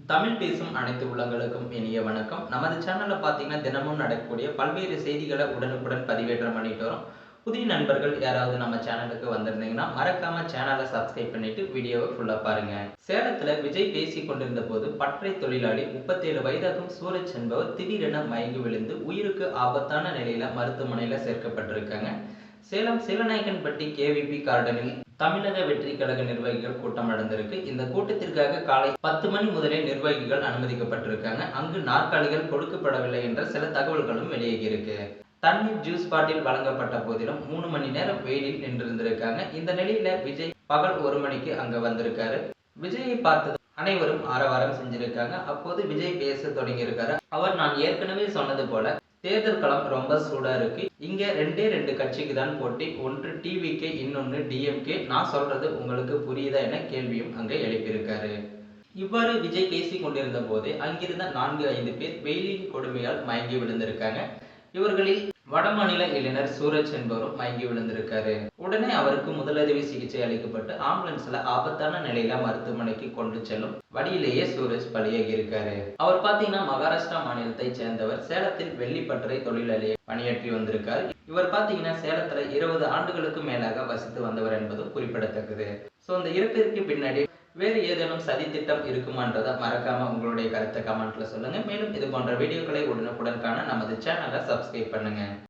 தமிழ் பேசும் அனைத்து உள்ளங்களுக்கும் இனிய வணக்கம். நமது சேனல்ல பார்த்தீங்கன்னா, தினமும் நடக்கக்கூடிய பல்வேறு செய்திகள உடனுக்குடன் பதிவேற்றம் பண்ணிட்டு வரோம். புதிய நண்பர்கள் யாராவது நம்ம சேனலுக்கு வந்திருந்தீங்கன்னா, மறக்காம சேனல சப்ஸ்கிரைப் பண்ணிட்டு வீடியோவ ஃபுல்லா பாருங்க. சேலத்துல விஜய் பேசிக் கொண்டிருந்தபோது, பட்டறை தொழிலாளி 37 வயதாகும் சூரஜ் என்பவர் திடீரென மயங்கி விழுந்து, உயிருக்கு ஆபத்தான நிலையில மருத்துவமனையில சேர்க்கப்பட்டிருக்காங்க. சேலம் சீலநாயக்கன்பட்டி கேவிபி கார்டனில் தமிழக வெற்றி கழக நிர்வாகிகள் கூட்டம் நடந்திருக்கு. இந்த கூட்டத்திற்காக காலை 10 மணி முதலே நிர்வாகிகள் அனுமதிக்கப்பட்டிருக்காங்க. அங்கு நாற்காலிகள் கொடுக்கப்படவில்லை என்ற சில தகவல்களும் வெளியாகியிருக்கு. தண்ணீர் ஜூஸ் பாட்டில் வழங்கப்பட்ட போதிலும் 3 மணி நேரம் வெயிலில் நின்றிருந்திருக்காங்க. இந்த நிலையில விஜய் பகல் 1 மணிக்கு அங்க வந்திருக்காரு. விஜயை பார்த்தது அனைவரும் ஆரவாரம் செஞ்சிருக்காங்க. அப்போது விஜய் பேச தொடங்கியிருக்காரு. நான் ஏற்கனவே சொன்னது போல தேர்தல் களம் ரொம்ப சூடா இருக்கு. இங்க 2 கட்சிக்கு தான் போட்டி. ஒன்று டிவிகே, இன்னொன்னு டிஎம்கே. நான் சொல்றது உங்களுக்கு புரியுதா என கேள்வியும் அங்க எழுப்பியிருக்காரு. இவ்வாறு விஜய் பேசிக் கொண்டிருந்த போதே அங்கிருந்த 4-5 பேர் வெயிலின் கொடுமையால் மயங்கி விழுந்திருக்காங்க. இவர்களில் வடமாநில இளைஞர் சூரஜ் என்பவரும் மயங்கி விழுந்திருக்காரு. உடனே அவருக்கு முதலுதவி சிகிச்சை அளிக்கப்பட்டு ஆம்புலன்ஸ்ல ஆபத்தான நிலையில மருத்துவமனைக்கு கொண்டு செல்லும் வழியிலேயே சூரஜ் பலியாகி இருக்காரு. அவர் பாத்தீங்கன்னா மகாராஷ்டிரா மாநிலத்தை சேர்ந்தவர். சேலத்தில் வெள்ளிப்பட்டறை தொழிலாளியை பணியாற்றி வந்திருக்காரு. இவர் பாத்தீங்கன்னா சேலத்துல 20 ஆண்டுகளுக்கு மேலாக வசித்து வந்தவர் என்பதும் குறிப்பிடத்தக்கது. இந்த இறப்பிற்கு பின்னாடி வேறு ஏதேனும் சதித்திட்டம் இருக்குமான்றதை மறக்காம உங்களுடைய கருத்தை கமெண்ட்ல சொல்லுங்க. மேலும் இது போன்ற வீடியோக்களை உடனுக்குடன் காண நமது சேனலை சப்ஸ்கிரைப் பண்ணுங்க.